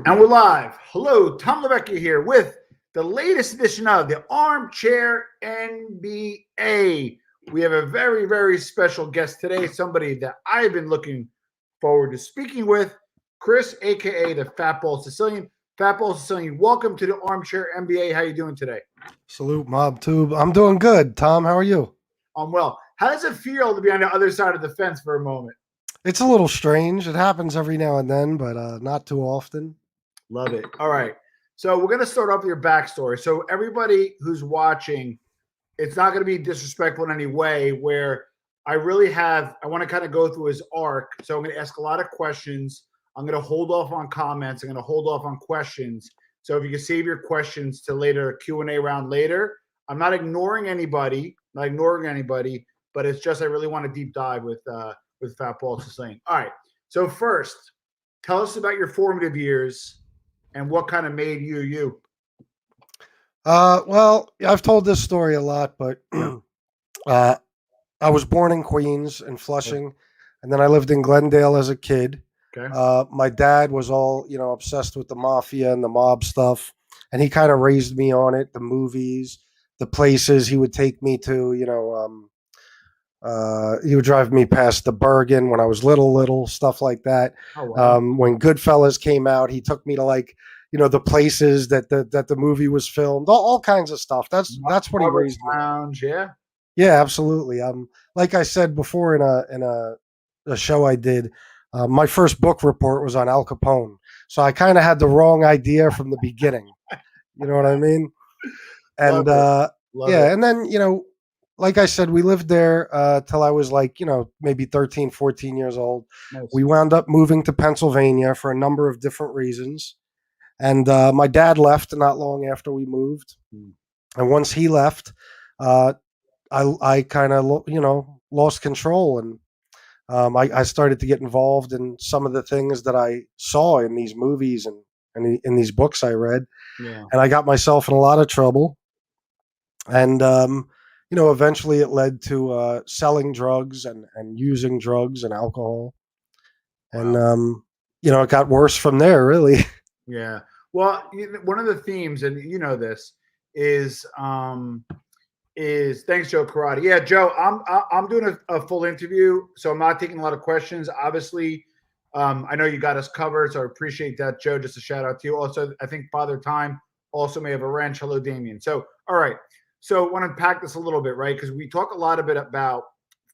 And we're live. Hello, Tom Levecchia here with the latest edition of the Armchair NBA. We have a very, very special guest today, somebody that I've been looking forward to speaking with, Chris, a.k.a. the Fat Bald Sicilian. Fat Bald Sicilian, welcome to the Armchair NBA. How you doing today? Salute, Mob Tube. I'm doing good. Tom, how are you? I'm well. How does it feel to be on the other side of the fence for a moment? It's a little strange. It happens every now and then, but not too often. Love it. All right. So we're going to start off with your backstory. So everybody who's watching, it's not going to be disrespectful in any way where I want to kind of go through his arc. So I'm going to ask a lot of questions. I'm going to hold off on comments. I'm going to hold off on questions. So if you can save your questions to later Q&A round later. I'm not ignoring anybody, but it's just I really want to deep dive with Fat Bald Sicilian. All right. So first, tell us about your formative years and what kind of made you you. Well, I've told this story a lot, but I was born in Queens in Flushing, and then I lived in Glendale as a kid. Okay. My dad was all, obsessed with the mafia and the mob stuff, and he kind of raised me on it, the movies, the places he would take me to, he would drive me past the Bergen when I was little, stuff like that. Oh, wow. When Goodfellas came out, he took me to the places that the movie was filmed, all kinds of stuff. That's what he raised me. Lounge, yeah. Yeah, absolutely. Like I said before in a show I did, my first book report was on Al Capone, so I kind of had the wrong idea from the beginning. You know what I mean? And Love it. and then like I said, we lived there till I was maybe 13, 14 years old. Nice. We wound up moving to Pennsylvania for a number of different reasons. And my dad left not long after we moved. And once he left, I kind of, lost control. And I started to get involved in some of the things that I saw in these movies and in these books I read. Yeah. And I got myself in a lot of trouble. And, eventually it led to selling drugs and using drugs and alcohol. And, it got worse from there, really. Yeah. Well, one of the themes, and you know this, is thanks, Joe Karate. Yeah, Joe, I'm doing a full interview, so I'm not taking a lot of questions. Obviously, I know you got us covered, so I appreciate that, Joe. Just a shout out to you. Also, I think Father Time also may have a wrench. Hello, Damien. So, all right. So, I want to unpack this a little bit, right? Because we talk a lot about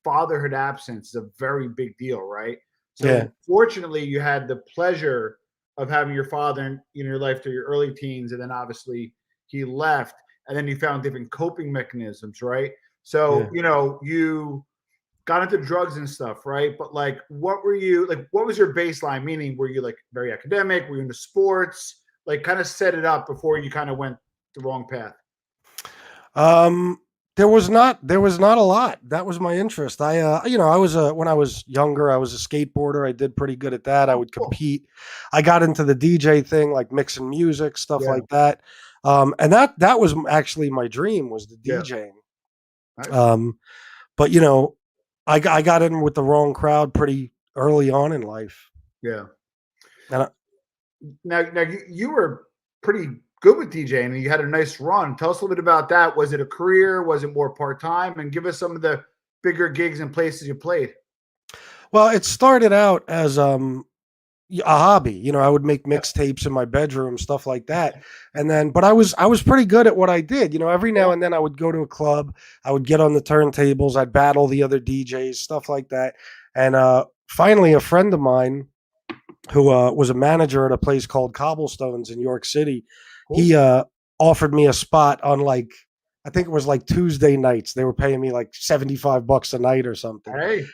fatherhood absence is a very big deal, right? So, Fortunately, you had the pleasure of having your father in your life through your early teens, and then obviously he left, and then you found different coping mechanisms, right? So, you got into drugs and stuff, right? But what was your baseline? Meaning, were you very academic? Were you into sports? Kind of set it up before you kind of went the wrong path. There was not a lot. That was my interest. When I was younger, I was a skateboarder. I did pretty good at that. I would compete. I got into the DJ thing, like mixing music, stuff like that. And that was actually my dream, was the DJing. Nice. But I got in with the wrong crowd pretty early on in life. Yeah. And now you were pretty good with DJing, and you had a nice run. Tell us a little bit about that. Was it a career? Was it more part-time? And give us some of the bigger gigs and places you played. Well, it started out as a hobby. I would make mixtapes in my bedroom, stuff like that. And then, but I was pretty good at what I did. Every now and then I would go to a club, I would get on the turntables, I'd battle the other DJs, stuff like that. And finally, a friend of mine who was a manager at a place called Cobblestones in York City, he offered me a spot on I think it was Tuesday nights. They were paying me $75 a night or something. Hey.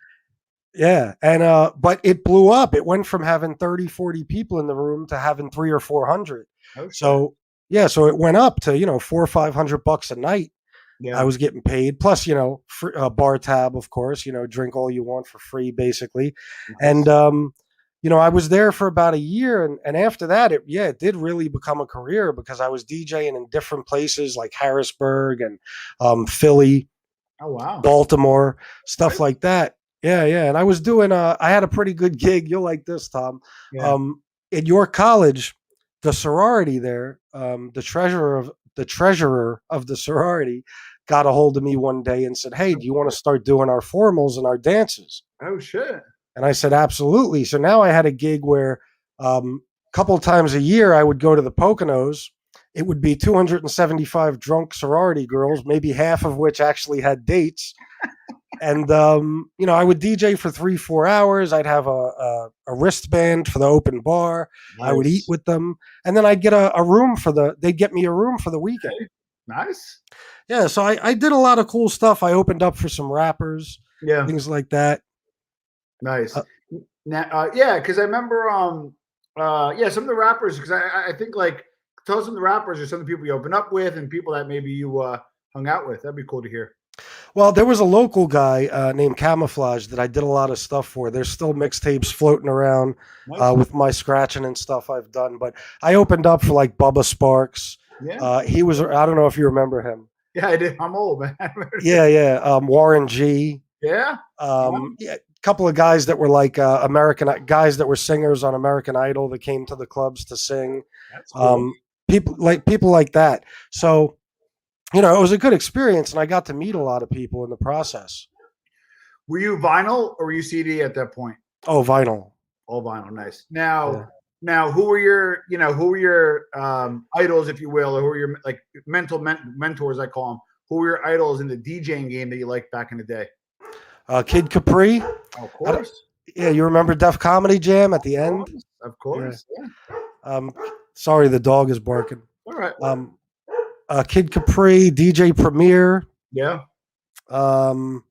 Yeah. And, but it blew up. It went from having 30, 40 people in the room to having 300 or 400. Okay. So it went up to, $400 or $500 a night. Yeah. I was getting paid. Plus, free, bar tab, of course, drink all you want for free, basically. Nice. And, I was there for about a year, and after that, it did really become a career because I was DJing in different places like Harrisburg and Philly, Baltimore, stuff like that. Yeah. And I was doing, I had a pretty good gig. You'll like this, Tom. Yeah. At York College, the sorority there, the treasurer of the sorority, got a hold of me one day and said, "Hey, do you want to start doing our formals and our dances?" Oh shit. And I said, "Absolutely." So now I had a gig where a couple times a year I would go to the Poconos. It would be 275 drunk sorority girls, maybe half of which actually had dates. And I would DJ for 3-4 hours. I'd have a wristband for the open bar. I would eat Nice. with them, and then I'd get a room they'd get me a room for the weekend. Okay. Nice. Yeah, so I did a lot of cool stuff. I opened up for some rappers, Yeah. things like that. Nice. Uh, Now, yeah, because I remember, yeah, some of the rappers. Because I think like tell us some of the rappers or some of the people you open up with and people that maybe you hung out with. That'd be cool to hear. well, there was a local guy named Camouflage that I did a lot of stuff for. There's still mixtapes floating around Nice. with my scratching and stuff I've done. But I opened up for like Bubba Sparks. Yeah. He was, I don't know if you remember him. Yeah, I did. I'm old, man. Yeah. Warren G. Yeah. Yeah, a couple of guys that were like American guys that were singers on American Idol that came to the clubs to sing. That's cool. People like that. So, it was a good experience, and I got to meet a lot of people in the process. Were you vinyl or were you CD at that point? Oh, vinyl. All vinyl. Nice. Now, Yeah. now, who were your idols, if you will, or who were your like mentors? I call them. Who were your idols in the DJing game that you liked back in the day? Kid Capri. Oh, of course. Yeah, you remember Def Comedy Jam at the Of end? course. Of course. Yeah. Sorry, the dog is barking. All right. Kid Capri, DJ Premier, Yeah. and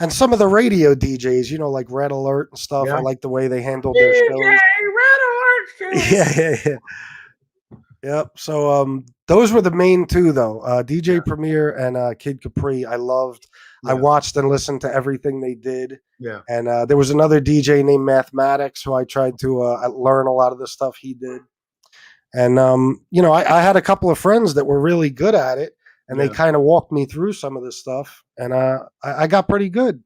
some of the radio DJs, like Red Alert and stuff. Yeah. I like the way they handled their shows. Yeah. Yep. So those were the main two, though. DJ Premier and Kid Capri. I loved. I watched and listened to everything they did. Yeah. And there was another DJ named Mathematics who I tried to learn a lot of the stuff he did. And I had a couple of friends that were really good at it, and they kind of walked me through some of this stuff, and I got pretty good.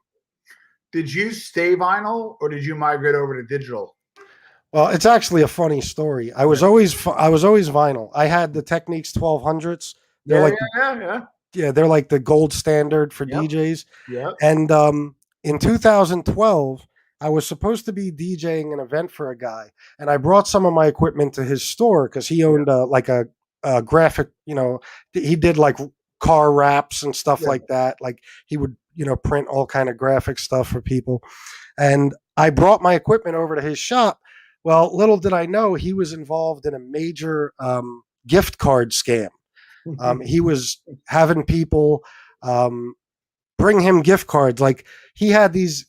Did you stay vinyl or did you migrate over to digital? Well, it's actually a funny story. I was always vinyl. I had the Technics 1200s. They're they're like the gold standard for DJs. Yeah. And in 2012, I was supposed to be DJing an event for a guy, and I brought some of my equipment to his store because he owned like a graphic. He did like car wraps and stuff like that. Like he would print all kind of graphic stuff for people, and I brought my equipment over to his shop. Well, little did I know he was involved in a major gift card scam. He was having people bring him gift cards. Like he had these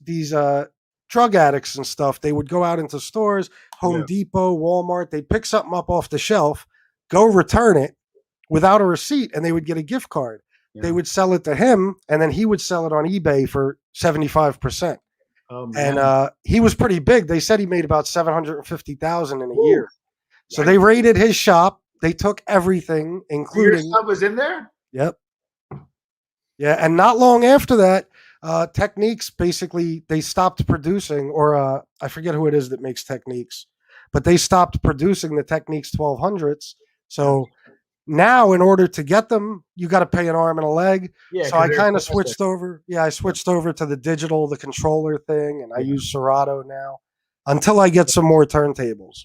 drug addicts and stuff. They would go out into stores, Home Depot, Walmart. They'd pick something up off the shelf, go return it without a receipt, and they would get a gift card. Yeah. They would sell it to him, and then he would sell it on eBay for 75%. Oh, man. And he was pretty big. They said he made about $750,000 in a year. So they raided his shop. They took everything, including your stuff was in there. Yep. Yeah, and not long after that, Techniques basically they stopped producing, or I forget who it is that makes Techniques, but they stopped producing the Techniques 1200s. So now, in order to get them, you got to pay an arm and a leg. Yeah, so I kind of switched over. Yeah, I switched over to the digital, the controller thing, and I use Serato now until I get some more turntables.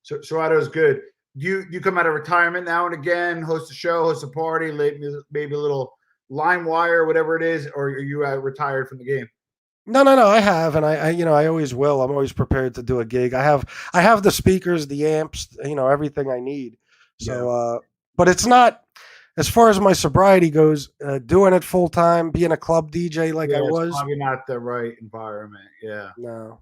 So Serato is good. You come out of retirement now and again, host a show, host a party, maybe a little LimeWire, whatever it is, or are you retired from the game? No. I have, and I always will. I'm always prepared to do a gig. I have the speakers, the amps, everything I need. So, but it's not, as far as my sobriety goes, doing it full time, being a club DJ like I was. It's probably not the right environment. Yeah. No.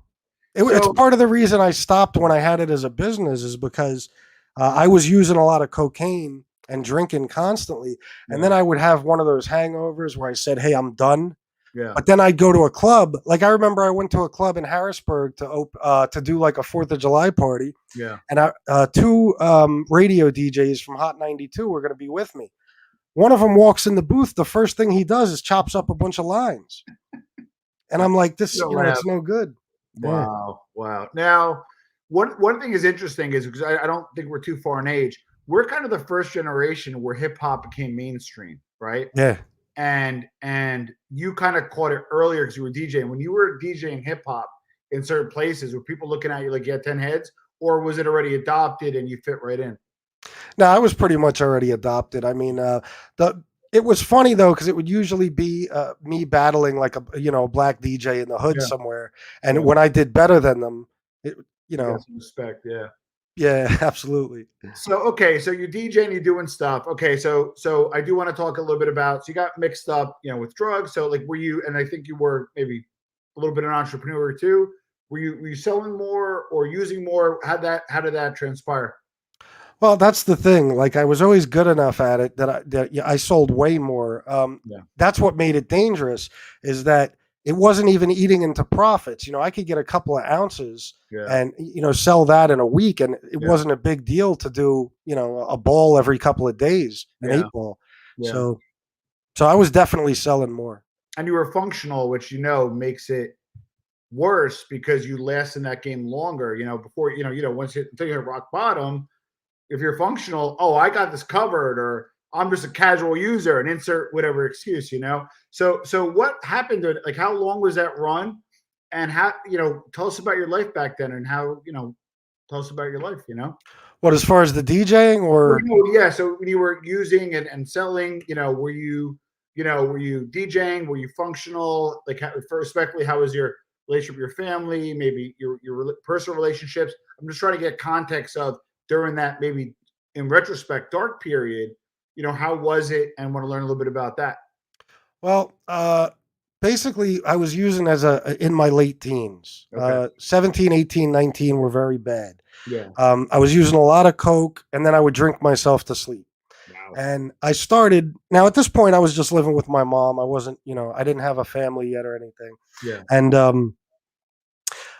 It's part of the reason I stopped when I had it as a business is because I was using a lot of cocaine and drinking constantly. And then I would have one of those hangovers where I said, hey, I'm done. Yeah. But then I'd go to a club. Like I remember I went to a club in Harrisburg to do like a 4th of July party. Yeah. And two radio DJs from Hot 92 were going to be with me. One of them walks in the booth. The first thing he does is chops up a bunch of lines. And I'm like, this, it's no good. Wow. Now, one thing is interesting is because I don't think we're too far in age. We're kind of the first generation where hip hop became mainstream, right? Yeah. And you kind of caught it earlier because you were DJing. When you were DJing hip hop in certain places, were people looking at you like you had 10 heads, or was it already adopted and you fit right in? No, I was pretty much already adopted. I mean, the it was funny though because it would usually be me battling like a black DJ in the hood Yeah, somewhere, and yeah. when I did better than them, it, you You got know, some respect, yeah. yeah, absolutely. So okay, so you're DJing, you're doing stuff. Okay, so I do want to talk a little bit about. So you got mixed up, with drugs. So like, were you? And I think you were maybe a little bit an entrepreneur too. Were you selling more or using more? How did that transpire? Well, that's the thing. Like I was always good enough at it that yeah, I sold way more. Yeah, That's what made it dangerous. Is that it wasn't even eating into profits. I could get a couple of ounces yeah, and sell that in a week, and it yeah, wasn't a big deal to do a ball every couple of days, an yeah, eight ball. yeah. So I was definitely selling more. And you were functional, which makes it worse because you last in that game longer. Before once until you hit rock bottom. If you're functional, oh, I got this covered, or I'm just a casual user and insert whatever excuse. So what happened to it? Like, how long was that run? And tell us about your life back then and tell us about your life. What as far as the DJing Well, or yeah. So when you were using and selling, were you DJing? Were you functional? Like, respectfully, how was your relationship with your family? Maybe your personal relationships. I'm just trying to get context of during that maybe in retrospect dark period. How was it? And want to learn a little bit about that. well, basically I was using as a in my late teens. Okay. 17, 18, 19 were very bad. Yeah. I was using a lot of coke, and then I would drink myself to sleep. Wow. And I started. Now at this point, I was just living with my mom. I wasn't, I didn't have a family yet or anything. Yeah. And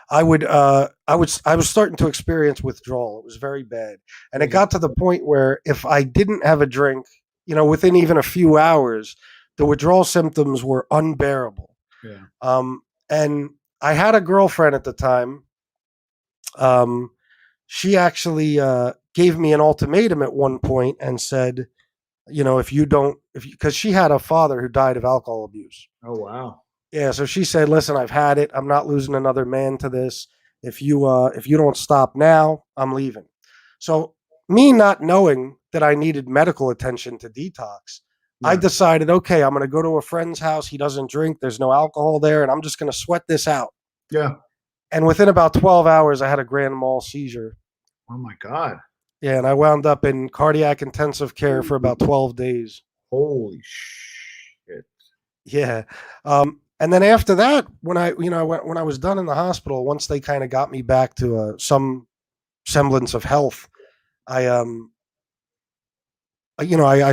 I was starting to experience withdrawal. It was very bad, and it Yeah. got to the point where if I didn't have a drink, within even a few hours, the withdrawal symptoms were unbearable. Yeah. And I had a girlfriend at the time. Um, she actually gave me an ultimatum at one point and said, if you don't, because she had a father who died of alcohol abuse. Oh wow. Yeah, so she said, "Listen, I've had it. I'm not losing another man to this. If you don't stop now, I'm leaving." So me not knowing that I needed medical attention to detox, I Yeah. decided, okay, I'm going to go to a friend's house. He doesn't drink. There's no alcohol there, and I'm just going to sweat this out. Yeah. And within about 12 hours, I had a grand mal seizure. Oh my God. Yeah, and I wound up in cardiac intensive care for about 12 days. Holy shit. Yeah. And then after that, when I was done in the hospital, once they kind of got me back to some semblance of health, I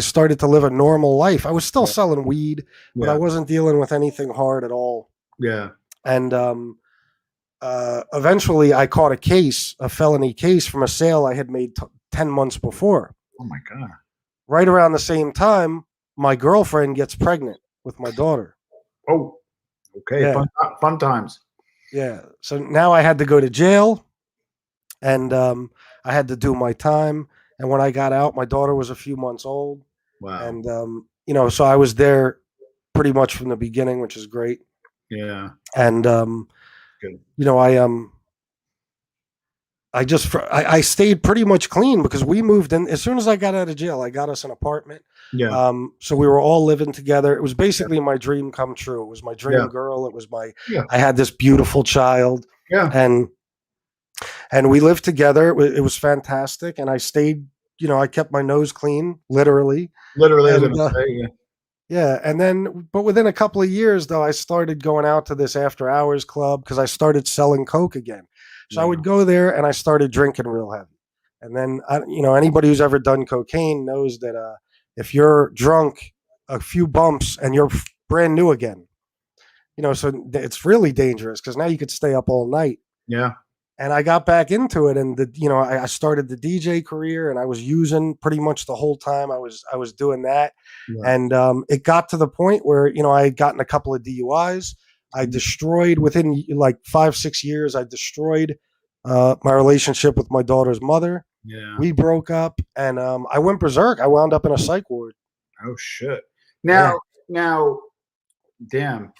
started to live a normal life. I was still Yeah. selling weed, but I Yeah. wasn't dealing with anything hard at all. Yeah. And eventually, I caught a felony case from a sale I had made 10 months before. Oh my God. Right around the same time, my girlfriend gets pregnant with my daughter. Oh, okay. Yeah. Fun times. Yeah. So now I had to go to jail, and I had to do my time. And when I got out, my daughter was a few months old, Wow. and so I was there pretty much from the beginning, which is great. Yeah. And Good. I stayed pretty much clean because we moved in as soon as I got out of jail. I got us an apartment. Yeah. So we were all living together. It was basically my dream come true. It was my dream Yeah. girl. It was Yeah. I had this beautiful child, Yeah. and we lived together. It was fantastic. And I stayed, I kept my nose clean, literally. Literally, I was And, gonna say, yeah. Yeah. And then, but within a couple of years, though, I started going out to this after hours club because I started selling Coke again. So I would go there and I started drinking real heavy. And then, anybody who's ever done cocaine knows that if you're drunk, a few bumps and you're brand new again, so it's really dangerous because now you could stay up all night. Yeah. And I got back into it, and I started the DJ career, and I was using pretty much the whole time I was doing that. Yeah. And it got to the point where I had gotten a couple of DUIs. I destroyed within like 5-6 years. I destroyed my relationship with my daughter's mother. Yeah. We broke up, and I went berserk. I wound up in a psych ward. Oh shit. Yeah, Now, damn.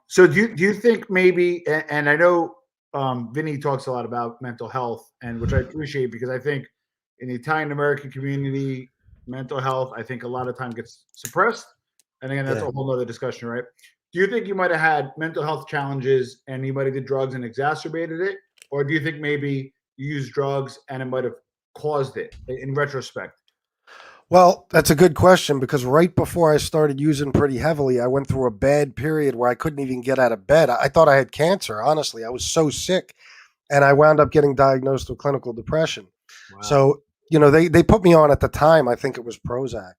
So do you think maybe, and I know Vinny talks a lot about mental health, and which I appreciate because I think in the Italian American community, mental health I think a lot of time gets suppressed, and again that's yeah. a whole other discussion, right? Do you think you might have had mental health challenges and you might have did drugs and exacerbated it, or do you think maybe you used drugs and it might have caused it in retrospect? Well, that's a good question because right before I started using pretty heavily, I went through a bad period where I couldn't even get out of bed. I thought I had cancer, honestly. I was so sick, and I wound up getting diagnosed with clinical depression. Wow. So, they put me on at the time, I think it was Prozac,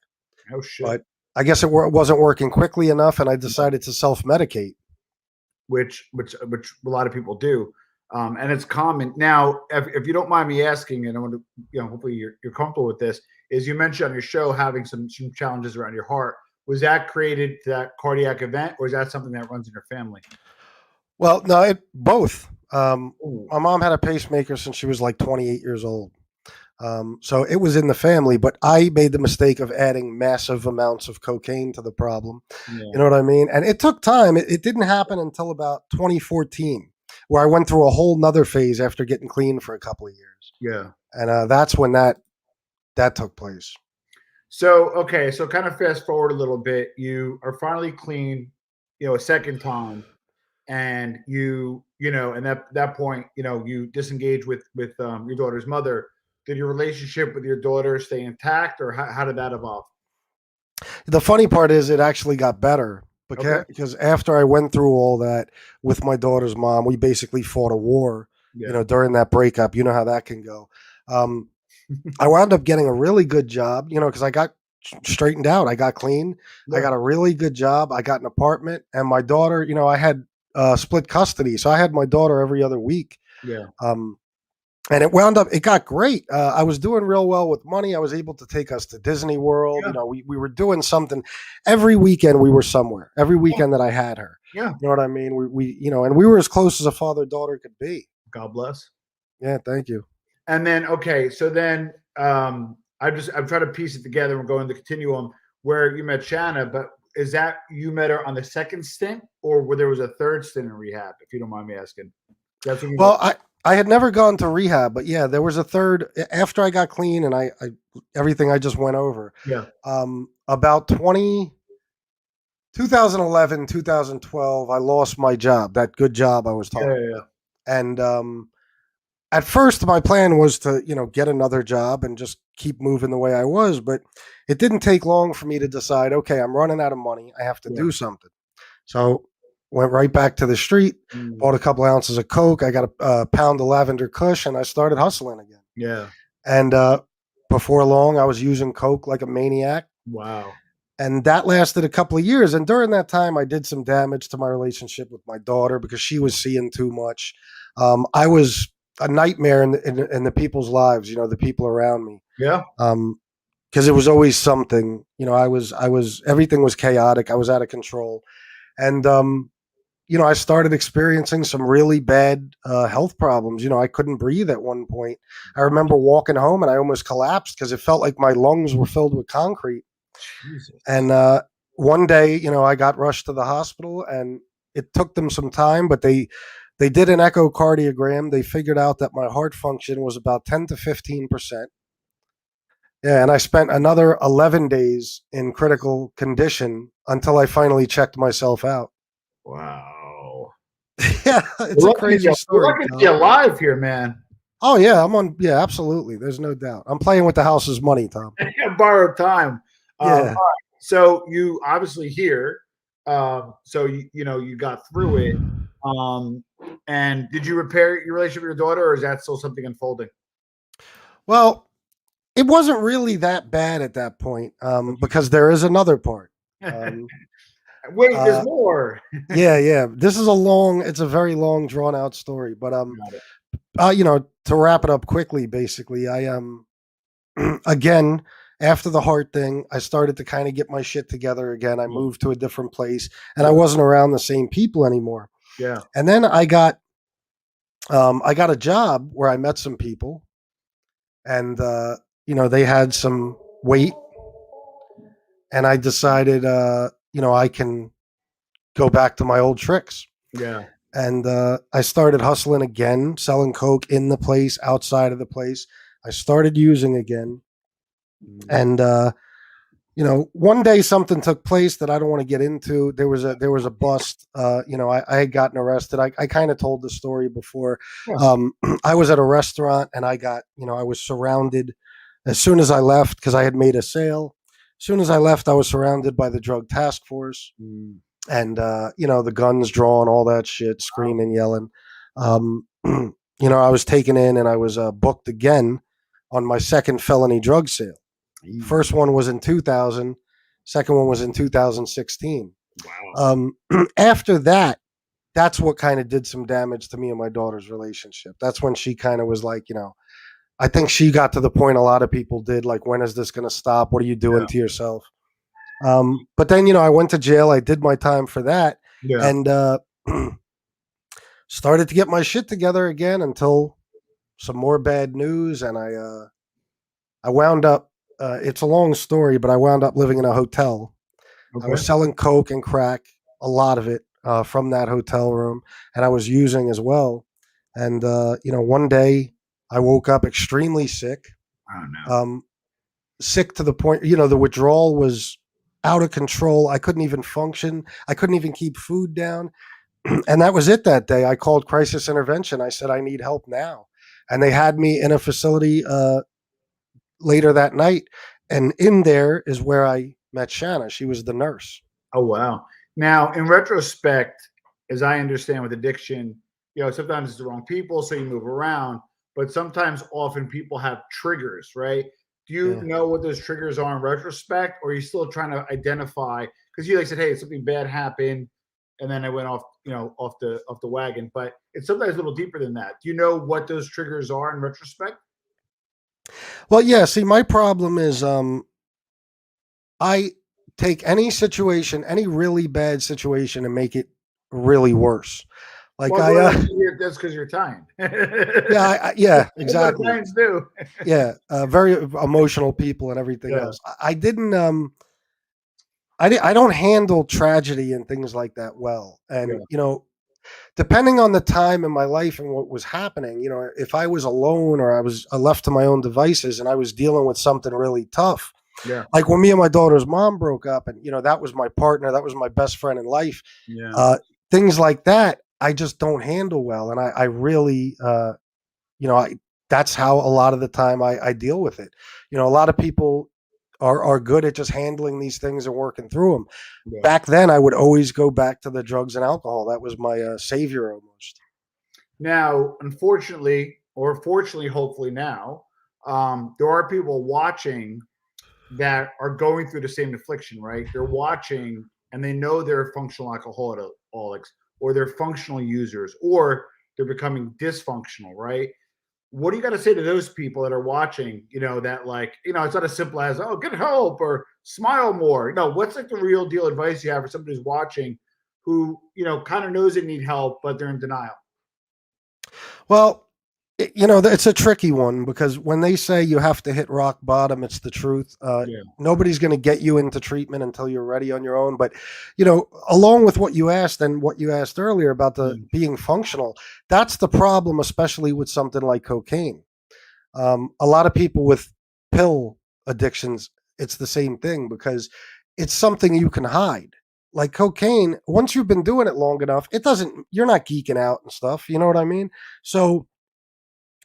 Oh shit. but I guess it wasn't working quickly enough, and I decided to self medicate. Which a lot of people do, and it's common. Now, if you don't mind me asking, and I want to, hopefully you're comfortable with this, is you mentioned on your show having some challenges around your heart. Was that created that cardiac event, or is that something that runs in your family? Well, no, both. Ooh, My mom had a pacemaker since she was like 28 years old. So it was in the family, but I made the mistake of adding massive amounts of cocaine to the problem. You yeah, know what I mean? And it took time. It didn't happen until about 2014, where I went through a whole nother phase after getting clean for a couple of years. yeah. And that's when that took place. So okay, so kind of fast forward a little bit. You are finally clean, a second time, and and that point, you disengage with your daughter's mother. Did your relationship with your daughter stay intact, or how did that evolve? The funny part is it actually got better Okay. because after I went through all that with my daughter's mom, we basically fought a war, Yeah. during that breakup. You know how that can go. Um, I wound up getting a really good job, because I got straightened out. I got clean. I Yeah. got a really good job. I got an apartment, and my daughter, I had split custody, so I had my daughter every other week. Yeah. Um, and it got great. I was doing real well with money. I was able to take us to Disney World. Yeah. We were doing something every weekend. We were somewhere every Yeah. weekend that I had her. Yeah. You know what I mean? And we were as close as a father daughter could be. God bless. Yeah, thank you. And then okay, so then I'm trying to piece it together. We're going to continuum where you met Shanna, but is that you met her on the second stint, or where there was a third stint in rehab? If you don't mind me asking, that's when you met. Well, I had never gone to rehab, but yeah, there was a third after I got clean and I everything I just went over. Yeah. About 2011, 2012, I lost my job, that good job I was Yeah. talking Yeah. about. And at first my plan was to, get another job and just keep moving the way I was, but it didn't take long for me to decide, okay, I'm running out of money. I have to Yeah. do something. So went right back to the street, Mm, bought a couple ounces of Coke. I got a pound of lavender Kush, and I started hustling again. yeah. And before long, I was using Coke like a maniac. Wow. And that lasted a couple of years. And during that time, I did some damage to my relationship with my daughter because she was seeing too much. I was a nightmare in the people's lives, the people around me. Yeah. Because it was always something. I was everything was chaotic. I was out of control. And I started experiencing some really bad health problems. I couldn't breathe at one point. I remember walking home and I almost collapsed because it felt like my lungs were filled with concrete. Jesus. And one day, I got rushed to the hospital, and it took them some time, but they did an echocardiogram. They figured out that my heart function was about 10 to 15%. Yeah, and I spent another 11 days in critical condition until I finally checked myself out. Wow. Yeah, it's We're a lucky to crazy be, we're story, lucky to be Tom. alive here, man. Oh yeah, I'm on. Yeah, absolutely. There's no doubt. I'm playing with the house's money, Tom. Borrowed time. All Yeah. right. So you obviously here. So you got through it. Um, and did you repair your relationship with your daughter, or is that still something unfolding? Well, it wasn't really that bad at that point because there is another part. Um, Wait, there's uh, more. yeah, yeah. It's a very long, drawn out story. But Got it. to wrap it up quickly, basically, I again, after the heart thing, I started to kind of get my shit together again. I Yeah. moved to a different place, and I wasn't around the same people anymore. Yeah. And then I got I got a job where I met some people, and they had some weight, and I decided, I can go back to my old tricks. Yeah. And I started hustling again, selling coke in the place, outside of the place. I started using again, Mm. and one day something took place that I don't want to get into. There was a bust. I had gotten arrested. I kind of told the story before. Yeah. I was at a restaurant and I was surrounded as soon as I left because I had made a sale. As soon as I left, I was surrounded by the drug task force Mm. and the guns drawn, all that shit, screaming, yelling. I was taken in and I was booked again on my second felony drug sale. Mm. First one was in 2000. Second one was in 2016. Wow. Um, After that, that's what kind of did some damage to me and my daughter's relationship. That's when she kind of was like, I think she got to the point a lot of people did, like, when is this going to stop? What are you doing Yeah. to yourself? But then, I went to jail. I did my time for that Yeah. and started to get my shit together again until some more bad news. And I wound up, it's a long story, but I wound up living in a hotel. I was Okay. selling coke and crack, a lot of it from that hotel room, and I was using as well. And one day I woke up extremely sick, I don't know. um, sick to the point, the withdrawal was out of control. I couldn't even function. I couldn't even keep food down. And that was it that day. I called crisis intervention. I said, I need help now. And they had me in a facility later that night. And in there is where I met Shanna. She was the nurse. Oh wow. Now, in retrospect, as I understand with addiction, sometimes it's the wrong people, so you move around. But sometimes, often people have triggers, right? Do you Yeah. know what those triggers are in retrospect, or are you still trying to identify? Because you like said, "Hey, something bad happened," and then I went off, off the wagon. But it's sometimes a little deeper than that. Do you know what those triggers are in retrospect? Well, yeah. See, my problem is I take any situation, any really bad situation, and make it really worse. Like Well, that's because you're Italian. yeah, yeah, That's what exactly. Italians do. Yeah, very emotional people and everything Yeah, else. I didn't. I don't handle tragedy and things like that well. And yeah, depending on the time in my life and what was happening, if I was alone or I was left to my own devices and I was dealing with something really tough, yeah, like when me and my daughter's mom broke up, and that was my partner, that was my best friend in life. yeah, Uh, Things like that, I just don't handle well, and I really, I that's how a lot of the time I deal with it. A lot of people are good at just handling these things and working through them. yeah. Back then, I would always go back to the drugs and alcohol. That was my savior almost. Now, unfortunately, or fortunately, hopefully now, there are people watching that are going through the same affliction, right? They're watching and they know they're functional alcoholics or they're functional users or they're becoming dysfunctional, right? What do you got to say to those people that are watching, that like, it's not as simple as, oh, get help or smile more. No, what's like the real deal advice you have for somebody who's watching who, kind of knows they need help, but they're in denial? Well, it's a tricky one because when they say you have to hit rock bottom, it's the truth. Yeah. Nobody's going to get you into treatment until you're ready on your own. But along with what you asked and what you asked earlier about the Mm. being functional, that's the problem, especially with something like cocaine. A lot of people with pill addictions, it's the same thing because it's something you can hide. Like cocaine, once you've been doing it long enough, you're not geeking out and stuff. You know what I mean? So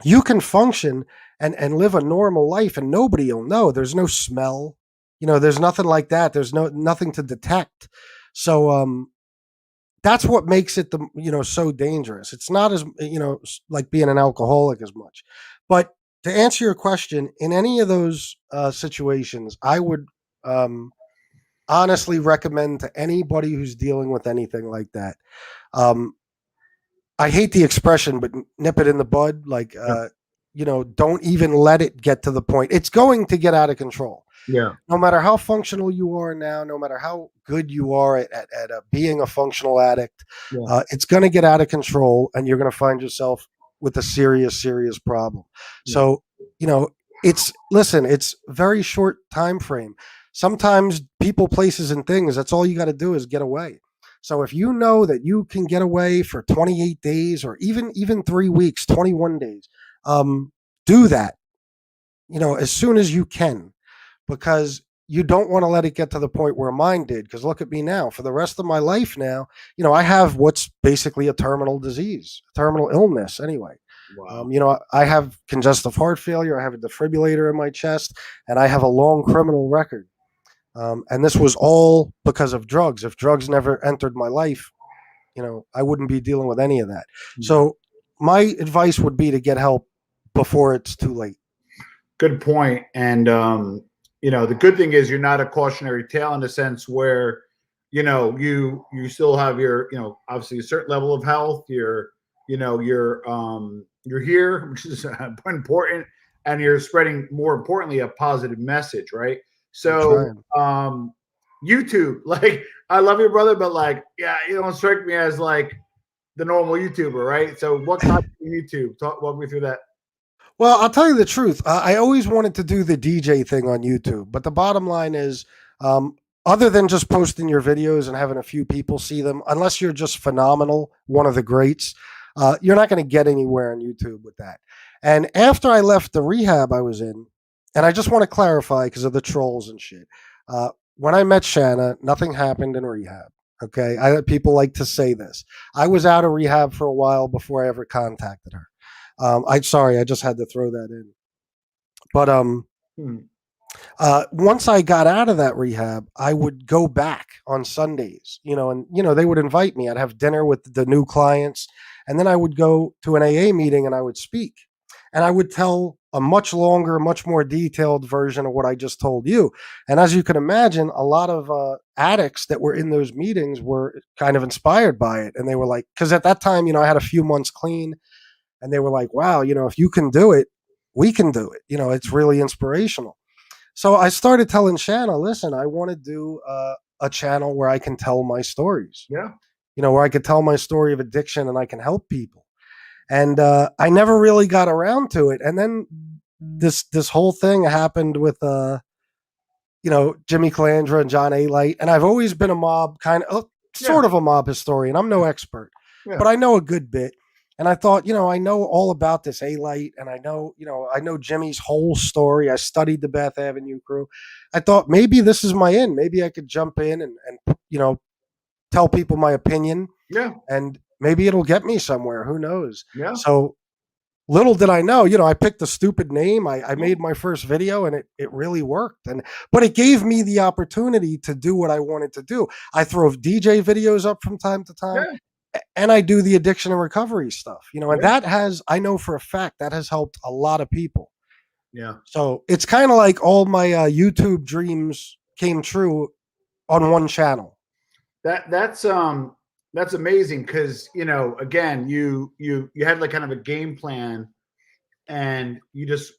you can function and live a normal life and nobody will know. There's no smell. There's nothing like that. There's nothing to detect. So that's what makes it so dangerous. It's not as like being an alcoholic as much. But to answer your question, in any of those situations, I would honestly recommend to anybody who's dealing with anything like that. Um, I hate the expression, but nip it in the bud. Like, Yeah. don't even let it get to the point. It's going to get out of control. Yeah. No matter how functional you are now, no matter how good you are at being a functional addict, Yeah. it's going to get out of control, and you're going to find yourself with a serious problem. So, you know, it's very short time frame. Sometimes people, places, and things, that's all you got to do is get away. So if you know that you can get away for 28 days or even 3 weeks, 21 days, do that, as soon as you can, because you don't want to let it get to the point where mine did. Because look at me now. For the rest of my life now, I have what's basically a terminal disease, a terminal illness anyway. Wow. I have congestive heart failure. I have a defibrillator in my chest, and I have a long criminal record. And this was all because of drugs. If drugs never entered my life, I wouldn't be dealing with any of that. So my advice would be to get help before it's too late. Good point. And the good thing is you're not a cautionary tale in the sense where, you still have your, obviously a certain level of health. You're here, which is important, and you're spreading, more importantly, a positive message, right? So, YouTube, like, I love your brother, but like, yeah, you don't strike me as like the normal YouTuber, right? So, what got you YouTube? Walk me through that. Well, I'll tell you the truth. I always wanted to do the DJ thing on YouTube, but the bottom line is, other than just posting your videos and having a few people see them, unless you're just phenomenal, one of the greats, you're not going to get anywhere on YouTube with that. And after I left the rehab I was in, and I just want to clarify because of the trolls and shit, when I met Shanna, nothing happened in rehab. Okay, people like to say this. I was out of rehab for a while before I ever contacted her. I'm sorry, I just had to throw that in. But once I got out of that rehab, I would go back on Sundays, and they would invite me. I'd have dinner with the new clients, and then I would go to an AA meeting and I would speak, and I would tell a much longer, much more detailed version of what I just told you. And as you can imagine, a lot of addicts that were in those meetings were kind of inspired by it, and they were like, because at that time, I had a few months clean. And they were like, wow, if you can do it, we can do it. It's really inspirational. So I started telling Shanna, listen, I want to do a channel where I can tell my stories. Yeah. Where I could tell my story of addiction and I can help people. And I never really got around to it. And then this whole thing happened with, Jimmy Calandra and John A. Light. And I've always been a mob sort of a mob historian. I'm no expert, but I know a good bit. And I thought, I know all about this A-Light, and I know Jimmy's whole story. I studied the Bath Avenue crew. I thought maybe this is my in. Maybe I could jump in and tell people my opinion. Yeah. And maybe it'll get me somewhere. Who knows? Yeah. So little did I know, I picked a stupid name. I made my first video and it really worked. But it gave me the opportunity to do what I wanted to do. I throw DJ videos up from time to time. Yeah. And I do the addiction and recovery stuff, and that I know for a fact that has helped a lot of people. Yeah. So it's kind of like all my YouTube dreams came true on one channel. That's amazing because again you had like kind of a game plan, and you just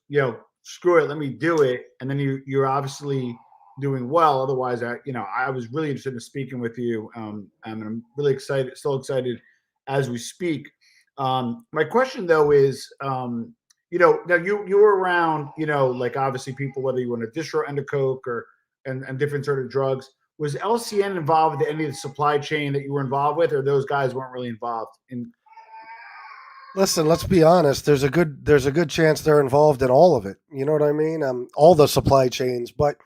screw it, let me do it, and then you're obviously doing well. Otherwise, I was really interested in speaking with you, and I'm really excited, still excited as we speak. My question though is, now you were around, like obviously people, whether you want a distro and a coke and different sort of drugs. Was LCN involved in any of the supply chain that you were involved with, or those guys weren't really involved in? Listen, let's be honest. There's a good chance they're involved in all of it. You know what I mean? All the supply chains, but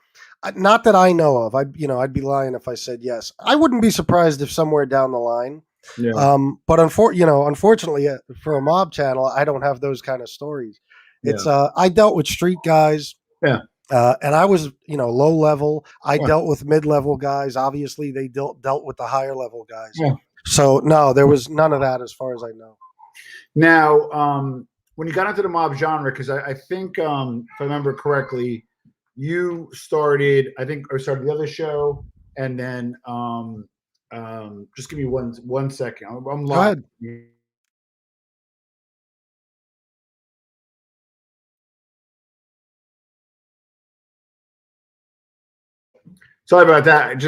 not that I know of. I'd be lying if I said yes. I wouldn't be surprised if somewhere down the line. Yeah. But unfortunately, for a mob channel, I don't have those kind of stories. It's I dealt with street guys. Yeah. And I was, low level. I dealt with mid-level guys. Obviously, they dealt with the higher level guys. Yeah. So no, there was none of that as far as I know. Now, when you got into the mob genre, because I think, if I remember correctly, you started the other show, and then just give me one second. I'm Go ahead. Sorry about that.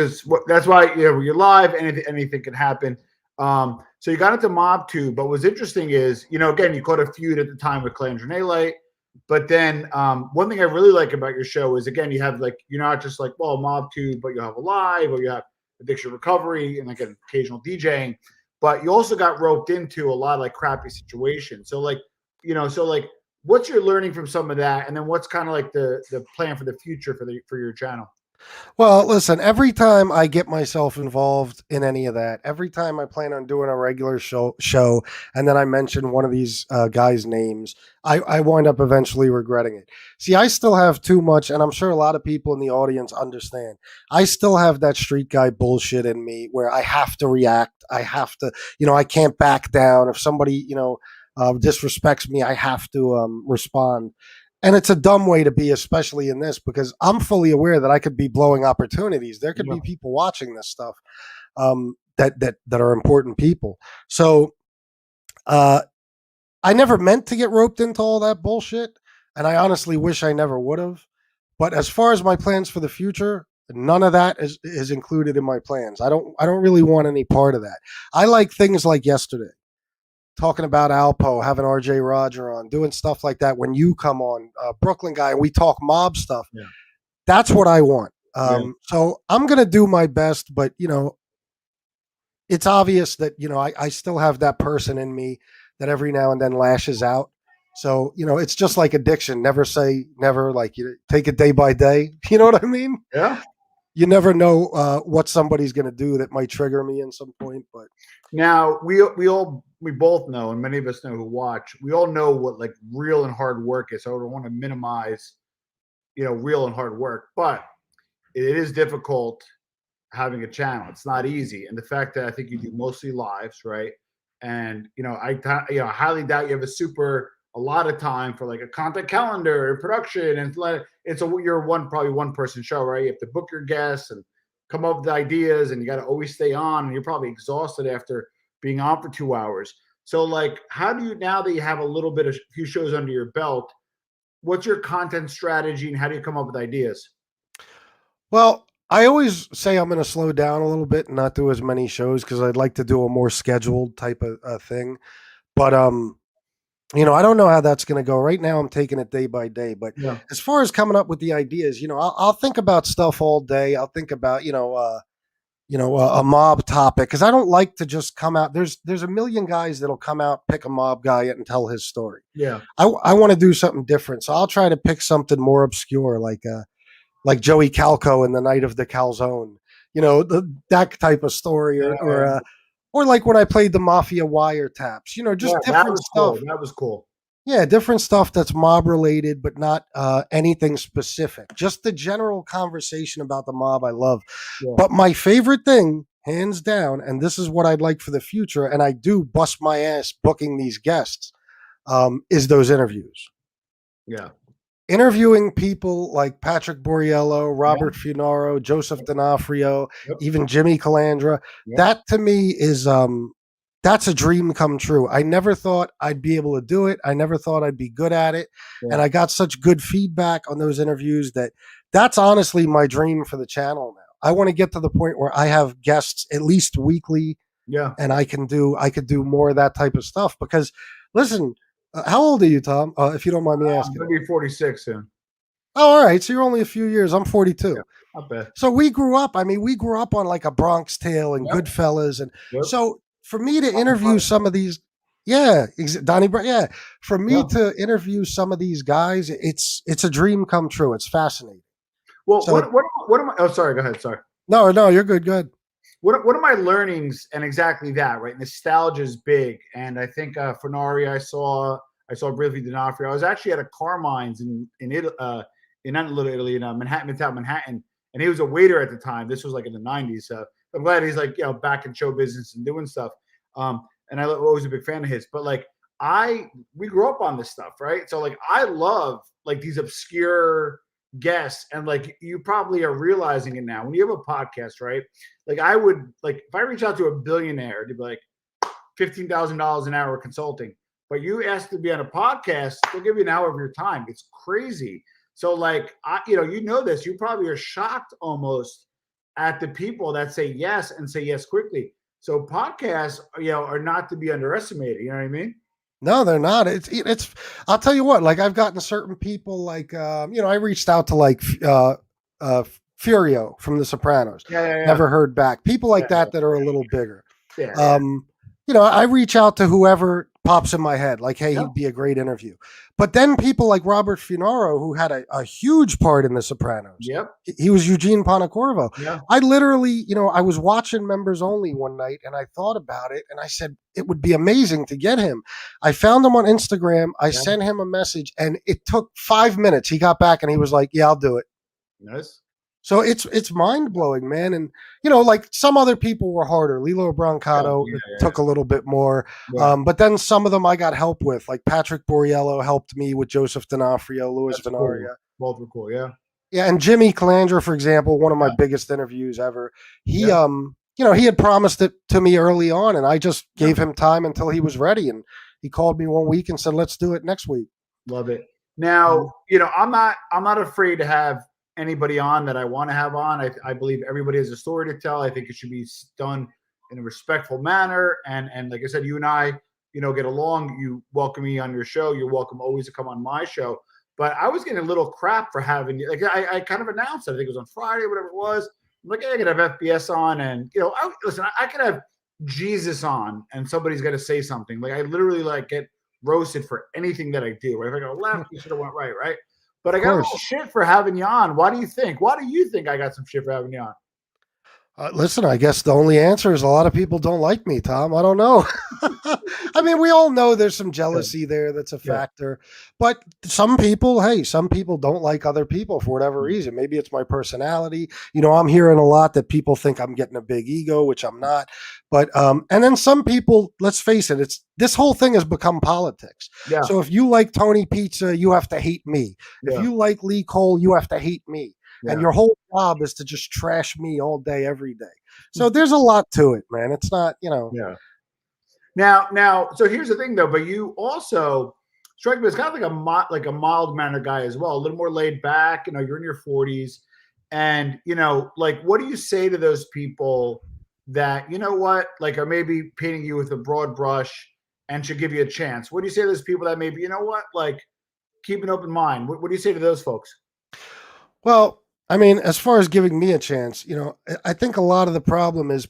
That's why you're live. Anything can happen. So you got into Mob 2, but what's interesting is, again, you caught a feud at the time with Clay and Janae Light. But then one thing I really like about your show is, again, you have you're not just like, well, Mob 2, but you have a live, or you have addiction recovery and an occasional DJing. But you also got roped into a lot of crappy situations. So what's your learning from some of that? And then what's kind of the plan for the future for your channel? Well, listen, every time I get myself involved in any of that, every time I plan on doing a regular show and then I mention one of these guys' names, I wind up eventually regretting it. See, I still have too much, and I'm sure a lot of people in the audience understand. I still have that street guy bullshit in me where I have to react. I have to, I can't back down. If somebody, disrespects me, I have to respond. And it's a dumb way to be, especially in this, because I'm fully aware that I could be blowing opportunities. There could be people watching this stuff that are important people. So I never meant to get roped into all that bullshit, and I honestly wish I never would have. But as far as my plans for the future, none of that is included in my plans. I don't really want any part of that. I like things like yesterday, talking about Alpo, having RJ Roger on, doing stuff like that. When you come on, Brooklyn guy, and we talk mob stuff, that's what I want. So I'm going to do my best, but it's obvious that, I still have that person in me that every now and then lashes out. So, it's just like addiction. Never say never, you take it day by day. You know what I mean? Yeah. You never know what somebody's going to do that might trigger me in some point. But now we both know, and many of us know who watch, we all know what real and hard work is. So I don't want to minimize, real and hard work, but it is difficult having a channel. It's not easy. And the fact that I think you do mostly lives, right? And, I highly doubt you have a lot of time for a content calendar and production, and you're probably one person show, right? You have to book your guests and come up with ideas, and you got to always stay on, and you're probably exhausted after being on for 2 hours. So how do you, now that you have a few shows under your belt, what's your content strategy and how do you come up with ideas? Well, I always say I'm going to slow down a little bit and not do as many shows because I'd like to do a more scheduled type of thing. But I don't know how that's going to go. Right now, I'm taking it day by day. But as far as coming up with the ideas, I'll think about stuff all day. I'll think about a mob topic because I don't like to just come out. There's a million guys that'll come out, pick a mob guy and tell his story. Yeah, I want to do something different, so I'll try to pick something more obscure, like Joey Calco in The Night of the Calzone, that type of story, or like when I played the Mafia wiretaps, just different stuff. Cool. That was cool. Yeah, different stuff that's mob related, but not anything specific. Just the general conversation about the mob I love. Yeah. But my favorite thing, hands down, and this is what I'd like for the future, and I do bust my ass booking these guests, is those interviews. Yeah. Interviewing people like Patrick Borriello, Robert Funaro, Joseph D'Onofrio, even Jimmy Calandra. That to me is that's a dream come true. I never thought I'd be able to do it. I never thought I'd be good at it. And I got such good feedback on those interviews that's honestly my dream for the channel now. I want to get to the point where I have guests at least weekly. Yeah. And I could do more of that type of stuff because listen, how old are you, Tom? If you don't mind me asking. I'm going to be 46 soon. Oh, all right. So you're only a few years. I'm 42. Yeah, not bad. So we grew up on like a Bronx Tale and Goodfellas. And so for me to interview some of these, Donnie Brown, for me to interview some of these guys, it's a dream come true. It's fascinating. Well, so, what am I? Oh, sorry. Go ahead. Sorry. No, you're good. Good. What are my learnings? And exactly that, right? Nostalgia is big, and I think Funari, I saw briefly D'Onofrio. I was actually at a Carmine's in Little Italy, in Manhattan, Midtown Manhattan, and he was a waiter at the time. This was in the 90s. So I'm glad he's back in show business and doing stuff. And I was a big fan of his. But we grew up on this stuff, right? So I love these obscure guests, and you probably are realizing it now when you have a podcast, right? I would if I reach out to a billionaire to be $15,000 an hour consulting, but you ask to be on a podcast, they'll give you an hour of your time. It's crazy. So this, you probably are shocked almost at the people that say yes and say yes quickly. So podcasts, are not to be underestimated. You know what I mean? No, they're not. It's. I'll tell you what. Like I've gotten certain people. Like I reached out to like uh, Furio from The Sopranos. Yeah, yeah, yeah, Never heard back. People like yeah, that are a little bigger. yeah, yeah. Um, I reach out to whoever pops in my head. Like, hey, Yep, he'd be a great interview. But then people like Robert Funaro, who had a huge part in The Sopranos. yep, He was Eugene Pontecorvo. yeah, I literally, I was watching Members Only one night and I thought about it and I said, it would be amazing to get him. I found him on Instagram. I yeah. sent him a message and it took 5 minutes. He got back and he was like, yeah, I'll do it. Nice. So it's mind blowing, man. And, like some other people were harder. Lilo Brancato took a little bit more. Yeah. But then some of them I got help with, like Patrick Borriello helped me with Joseph D'Onofrio, Louis That's Venaria. Cool. Both were cool. Yeah. Yeah, and Jimmy Calandra, for example, one of my Yeah. biggest interviews ever. He Yeah. he had promised it to me early on, and I just gave him time until he was ready. And he called me one week and said, "Let's do it next week." Love it. Now, I'm not afraid to have anybody on that I want to have on. I believe everybody has a story to tell. I think it should be done in a respectful manner. And like I said, you and I, get along. You welcome me on your show. You're welcome always to come on my show. But I was getting a little crap for having you. Like I kind of announced it. I think it was on Friday, whatever it was. I'm like, hey, I could have FBS on, and listen, I could have Jesus on, and somebody's got to say something. Like I literally get roasted for anything that I do. Right? If I go left, you should have went right? But I got a little shit for having you on. Why do you think? Why do you think I got some shit for having you on? Listen, I guess the only answer is a lot of people don't like me, Tom. I don't know. I mean, we all know there's some jealousy there that's a factor. But some people don't like other people for whatever reason. Maybe it's my personality. I'm hearing a lot that people think I'm getting a big ego, which I'm not. But and then some people, let's face it, this whole thing has become politics. Yeah. So if you like Tony Pizza, you have to hate me. Yeah. If you like Lee Cole, you have to hate me. Yeah. And your whole job is to just trash me all day, every day. So there's a lot to it, man. It's not, Yeah. Now, so here's the thing, though. But you also strike me as kind of like a mild mannered guy as well, a little more laid back. You're in your 40s, and what do you say to those people that like are maybe painting you with a broad brush and should give you a chance? What do you say to those people that maybe like keep an open mind? What do you say to those folks? Well, I mean, as far as giving me a chance, I think a lot of the problem is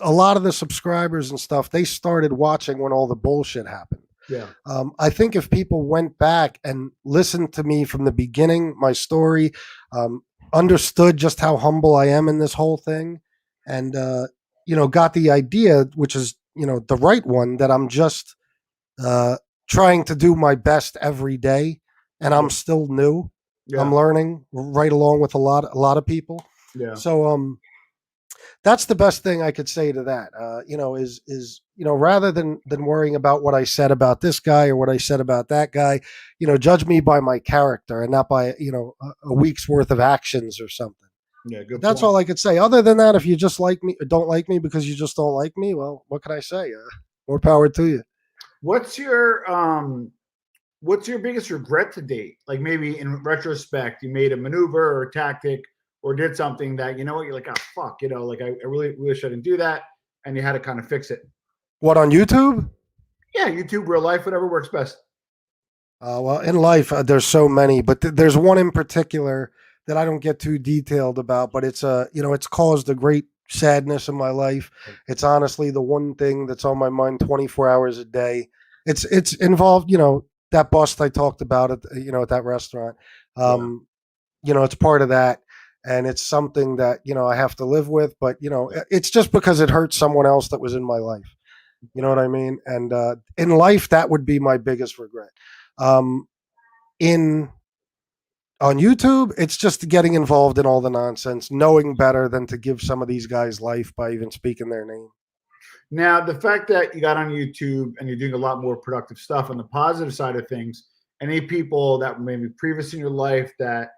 a lot of the subscribers and stuff, they started watching when all the bullshit happened. Yeah. I think if people went back and listened to me from the beginning, my story, understood just how humble I am in this whole thing, and got the idea, which is the right one, that I'm just trying to do my best every day, and I'm still new. Yeah. I'm learning right along with a lot of people. Yeah. So that's the best thing I could say to that. Is rather than worrying about what I said about this guy or what I said about that guy, judge me by my character and not by a week's worth of actions or something. Yeah, good. That's all I could say. Other than that, if you just like me, don't like me because you just don't like me, well, what can I say? More power to you. What's your biggest regret to date? Like maybe in retrospect, you made a maneuver or a tactic or did something that, you're like, oh, fuck, like I really wish I didn't do that. And you had to kind of fix it. What, on YouTube? Yeah, YouTube, real life, whatever works best. Well, in life, there's so many, but there's one in particular that I don't get too detailed about, but it's it's caused a great sadness in my life. It's honestly the one thing that's on my mind 24 hours a day. It's involved, that bust I talked about at that restaurant. It's part of that, and it's something that I have to live with. But it's just because it hurts someone else that was in my life. You know what I mean? And in life, that would be my biggest regret. On YouTube, it's just getting involved in all the nonsense, knowing better than to give some of these guys life by even speaking their name. Now, the fact that you got on YouTube and you're doing a lot more productive stuff on the positive side of things, any people that maybe previous in your life that,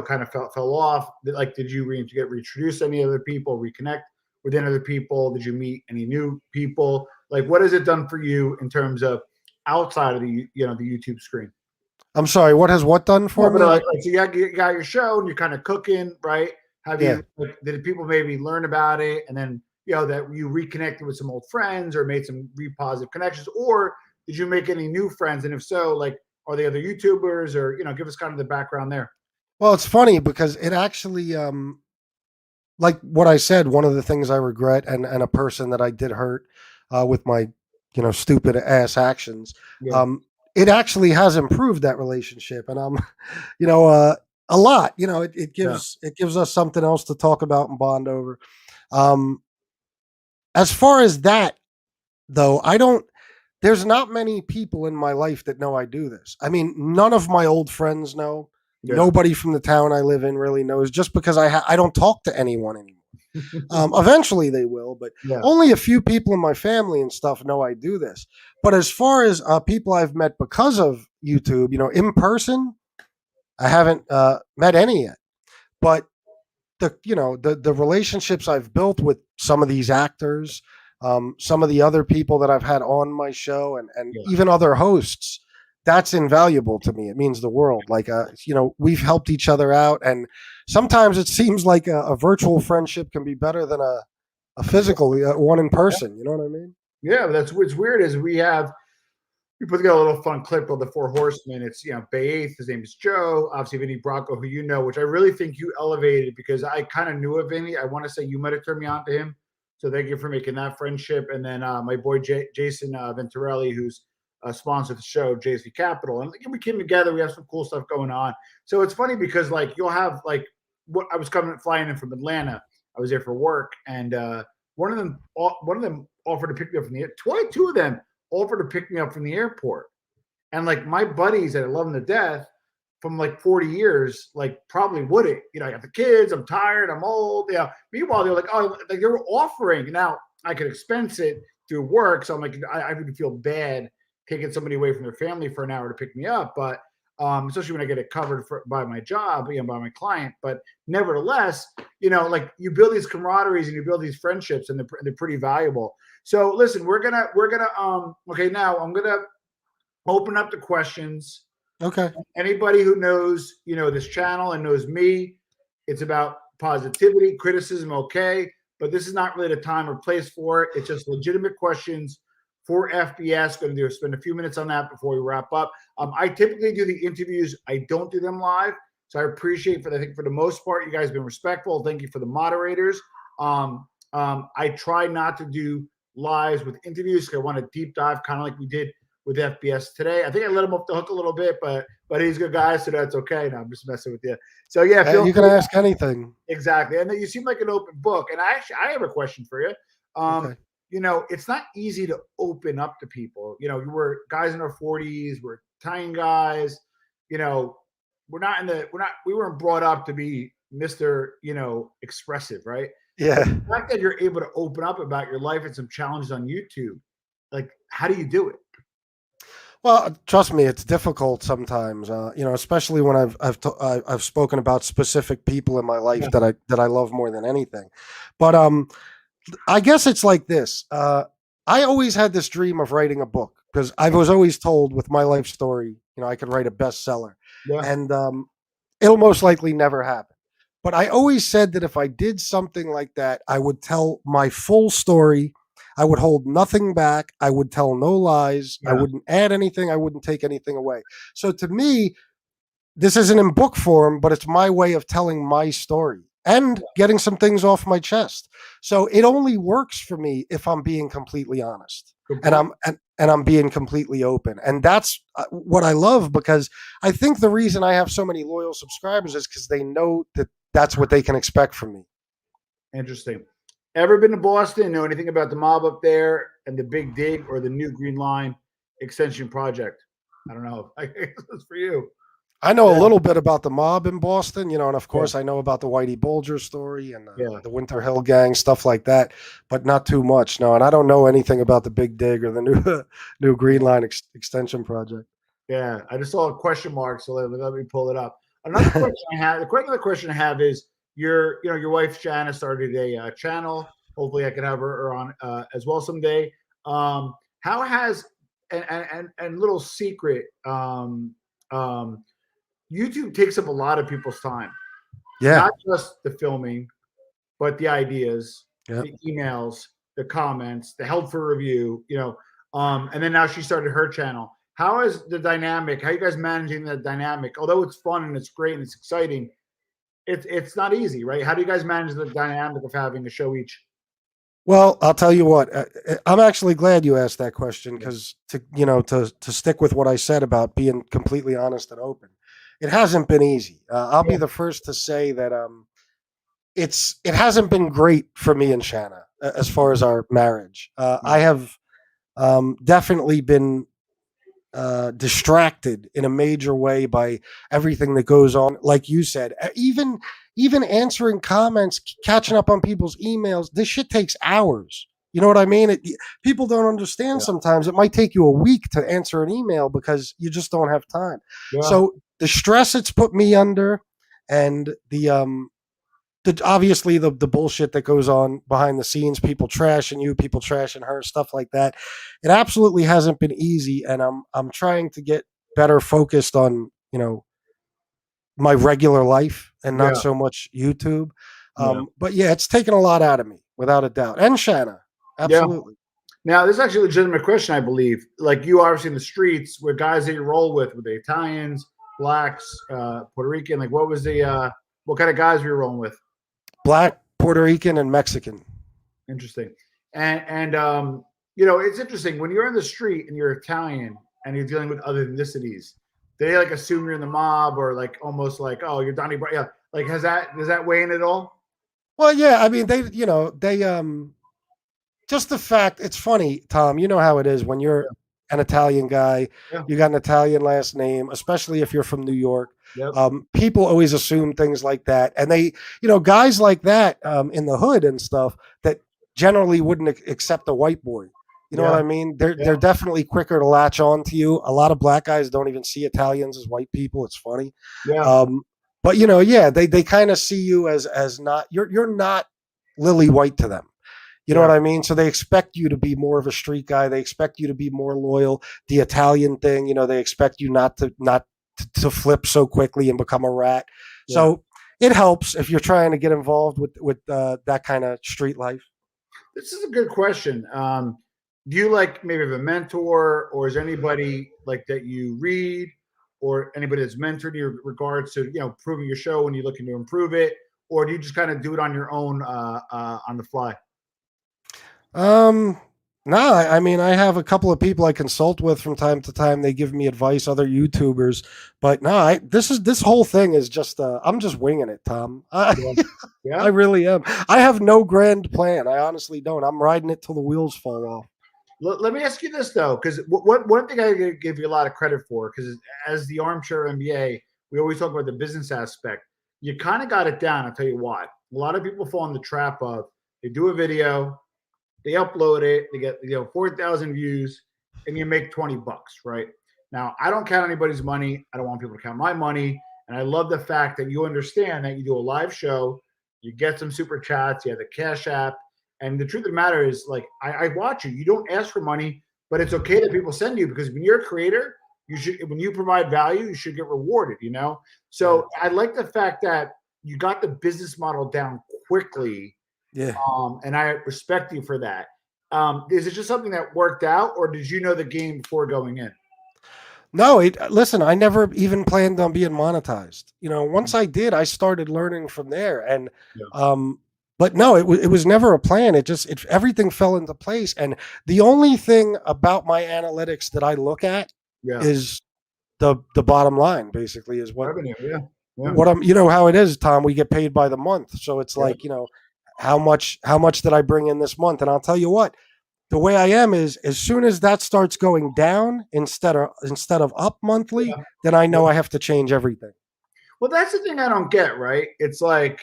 kind of fell off, like, did you get reintroduced to any other people, reconnect with any other people? Did you meet any new people? Like, what has it done for you in terms of outside of the, the YouTube screen? I'm sorry, what has what done for me? So you got your show and you're kind of cooking, right? Did people maybe learn about it and then, that you reconnected with some old friends or made some positive connections, or did you make any new friends? And if so, like, are they other YouTubers, or give us kind of the background there? Well, it's funny because it actually, like what I said, one of the things I regret, and a person that I did hurt with my, stupid ass actions. Yeah, It actually has improved that relationship, and I'm, you know, uh, a lot. yeah, It gives us something else to talk about and bond over. Um, as far as that, though, I don't. There's not many people in my life that know I do this. I mean, none of my old friends know. yeah, Nobody from the town I live in really knows, just because I don't talk to anyone anymore. Eventually they will, but yeah, only a few people in my family and stuff know I do this. But as far as people I've met because of YouTube, in person, I haven't met any yet. But the relationships I've built with some of these actors, some of the other people that I've had on my show, and yeah. even other hosts, that's invaluable to me. It means the world. Like, we've helped each other out, and sometimes it seems like a virtual friendship can be better than a physical one in person. You know what I mean? Yeah, that's what's weird is we put together a little fun clip called the Four Horsemen. It's Bay Eighth. His name is Joe. Obviously, Vinny Bracco, who you know, which I really think you elevated because I kind of knew of Vinny. I want to say you might have turned me on to him. So thank you for making that friendship. And then my boy Jason Venturelli, who's sponsored the show, JSV Capital, and we came together. We have some cool stuff going on. So it's funny because like you'll have like what I was flying in from Atlanta. I was there for work, and one of them offered to pick me up from the two of them offered to pick me up from the airport. And like my buddies that I love them to death from like 40 years, like probably wouldn't. I got the kids, I'm tired, I'm old. Meanwhile, they're like, oh, like they were offering. Now I could expense it through work. So I'm like, I would feel bad taking somebody away from their family for an hour to pick me up. But especially when I get it covered by my job, by my client. But nevertheless, like you build these camaraderies and you build these friendships, and they're pretty valuable. So listen, we're gonna okay, now I'm gonna open up the questions. Okay. Anybody who knows this channel and knows me, it's about positivity, criticism, okay, but this is not really the time or place for it. It's just legitimate questions for FBS. Going to spend a few minutes on that before we wrap up. I typically do the interviews. I don't do them live, so I appreciate I think for the most part you guys have been respectful. Thank you for the moderators. I try not to do lives with interviews because I want to deep dive, kind of like we did with FBS today. I think I let him off the hook a little bit, but he's a good guy, so that's okay. No, I'm just messing with you. So yeah, Hey, you can ask anything. Exactly, and you seem like an open book. And I have a question for you. Okay. It's not easy to open up to people. You were guys in our 40s, we're Italian guys. We weren't brought up to be Mr. Expressive, right? Yeah. The fact that you're able to open up about your life and some challenges on YouTube, like, how do you do it? Well, trust me, it's difficult sometimes. Especially when I've spoken about specific people in my life that I love more than anything. But I guess it's like this. I always had this dream of writing a book because I was always told with my life story, I could write a bestseller, Yeah, and it'll most likely never happen. But I always said that if I did something like that, I would tell my full story. I would hold nothing back. I would tell no lies. I yeah, wouldn't add anything. I wouldn't take anything away. So to me, this isn't in book form, but it's my way of telling my story and getting some things off my chest. So it only works for me if I'm being completely honest good and point. I'm being completely open. And that's what I love, because I think the reason I have so many loyal subscribers is because they know that that's what they can expect from me. Interesting. Ever been to Boston? Know anything about the mob up there and the Big Dig or the new Green Line extension project? I don't know. It's for you. I know a Yeah, little bit about the mob in Boston, and of yeah, course I know about the Whitey Bulger story and yeah. the Winter Hill Gang, stuff like that, but not too much. No, and I don't know anything about the Big Dig or the new new Green Line extension project. Yeah, I just saw a question mark, so let me pull it up. Another question I have. Another question I have is your wife Jana started a channel. Hopefully, I can have her on as well someday. How has and little secret. YouTube takes up a lot of people's time, Yeah, not just the filming, but the ideas. Yeah. the emails, the comments, the held for review, and then now she started her channel. How is the dynamic? How are you guys managing the dynamic? Although it's fun and it's great and it's exciting, it's not easy, right? How do you guys manage the dynamic of having a show each? Well, I'll tell you what. I'm actually glad you asked that question Yeah. because to stick with what I said about being completely honest and open, it hasn't been easy. I'll be Yeah. the first to say that it hasn't been great for me and Shanna as far as our marriage. Yeah. I have definitely been distracted in a major way by everything that goes on. Like you said, even answering comments, catching up on people's emails. This shit takes hours. You know what I mean? People don't understand Yeah. sometimes. It might take you a week to answer an email because you just don't have time. Yeah. So the stress it's put me under, and obviously the bullshit that goes on behind the scenes, people trashing you, people trashing her, stuff like that. It absolutely hasn't been easy, and I'm trying to get better focused on my regular life and not Yeah. so much YouTube. Yeah. But yeah, it's taken a lot out of me without a doubt. And Shanna, Yeah. absolutely. Now, this is actually a legitimate question, I believe. Like you, obviously in the streets, with guys that you roll with, were they Italians, blacks, Puerto Rican? Like, what kind of guys were you rolling with? Black, Puerto Rican, and Mexican. Interesting. And it's interesting when you're in the street and you're Italian and you're dealing with other ethnicities. They like assume you're in the mob or like almost like, oh, you're Donnie. Yeah. Like, does that weigh in at all? Well, yeah, I mean they just the fact it's funny, Tom. You know how it is when you're an Italian guy. Yeah. You got an Italian last name, especially if you're from New York. Yep. People always assume things like that, and guys like that in the hood and stuff that generally wouldn't accept a white boy. You know what I mean? They're definitely quicker to latch on to you. A lot of black guys don't even see Italians as white people. It's funny. Yeah. But they kind of see you as not you're not lily white to them. You know what I mean? So they expect you to be more of a street guy. They expect you to be more loyal. The Italian thing, they expect you not to flip so quickly and become a rat. Yeah. So it helps if you're trying to get involved with that kind of street life. This is a good question. Do you like maybe have a mentor, or is there anybody like that you read, or anybody that's mentored you in regards to improving your show when you're looking to improve it, or do you just kind of do it on your own on the fly? No, I mean, I have a couple of people I consult with from time to time. They give me advice, other YouTubers, but no, this whole thing is just, I'm just winging it, Tom. Yeah. I really am. I have no grand plan. I honestly don't. I'm riding it till the wheels fall off. Let me ask you this though, because one thing I give you a lot of credit for, because as the armchair MBA, we always talk about the business aspect. You kind of got it down. I'll tell you why. A lot of people fall in the trap of they do a video, they upload it, they get 4,000 views, and you make $20, right? Now, I don't count anybody's money. I don't want people to count my money. And I love the fact that you understand that you do a live show, you get some super chats, you have the Cash App. And the truth of the matter is, like, I watch you. You don't ask for money, but it's okay that people send you, because when you're a creator, when you provide value, you should get rewarded, So I like the fact that you got the business model down quickly. Yeah. And I respect you for that. Is it just something that worked out, or did you know the game before going in? No, listen, I never even planned on being monetized. Once I did, I started learning from there. And, but no, it was never a plan. Everything fell into place. And the only thing about my analytics that I look at is the bottom line, basically, is what revenue. What how it is, Tom. We get paid by the month. So it's like, how much did I bring in this month? And I'll tell you what, the way I am is, as soon as that starts going down instead of up monthly, then I know I have to change everything. Well, that's the thing I don't get, right? It's like,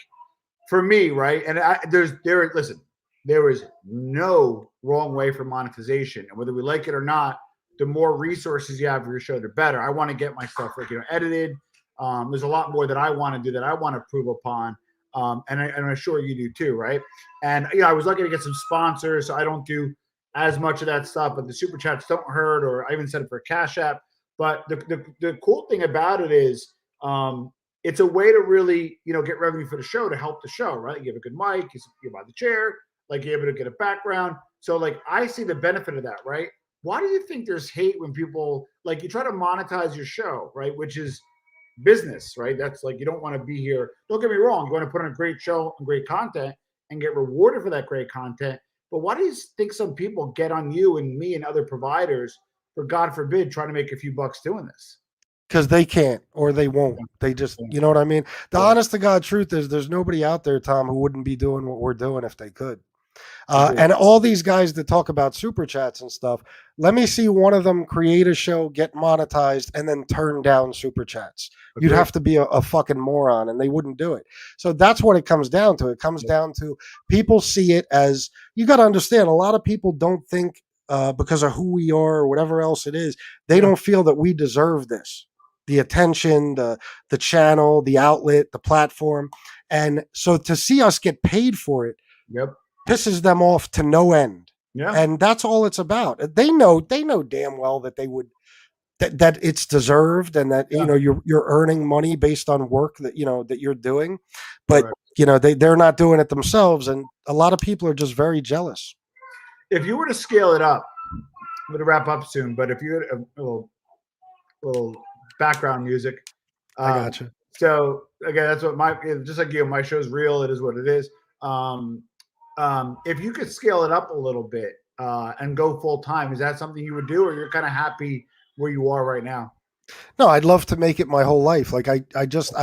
for me, right? And listen, there is no wrong way for monetization. And whether we like it or not, the more resources you have for your show, the better. I want to get my stuff edited. There's a lot more that I want to do that I want to improve upon. And I'm sure you do too, right? And I was lucky to get some sponsors, so I don't do as much of that stuff, but the super chats don't hurt, or I even set it for a Cash App. But the cool thing about it is, it's a way to really get revenue for the show, to help the show, right? You have a good mic, you buy the chair, like you're able to get a background. So like I see the benefit of that, right? Why do you think there's hate when people like you try to monetize your show, right? Which is business, right? That's like you don't want to be here. Don't get me wrong, you want to put on a great show and great content and get rewarded for that great content. But why do you think some people get on you and me and other providers for God forbid trying to make a few bucks doing this? Because they can't or they won't. They just, Yeah. you know what I mean? The Yeah. honest to God truth is there's nobody out there, Tom, who wouldn't be doing what we're doing if they could. Agreed. And all these guys that talk about super chats and stuff, let me see one of them create a show, get monetized, and then turn down super chats. You'd Agreed. have to be a fucking moron, and they wouldn't do it. So that's what it comes down to. It comes down to people see it as you got to understand. A lot of people don't think because of who we are or whatever else it is, they don't feel that we deserve this. The attention, the channel, the outlet, the platform, and so to see us get paid for it Yep. pisses them off to no end. Yeah. And that's all it's about. They know damn well that they would that it's deserved and that you're earning money based on work that that you're doing. But they're not doing it themselves, and a lot of people are just very jealous. If you were to scale it up, I'm going to wrap up soon, but if you had a little background music. I got you. So again, that's what just like my show's real. It is what it is. If you could scale it up a little bit and go full time, is that something you would do, or you're kind of happy where you are right now? No, I'd love to make it my whole life. Like I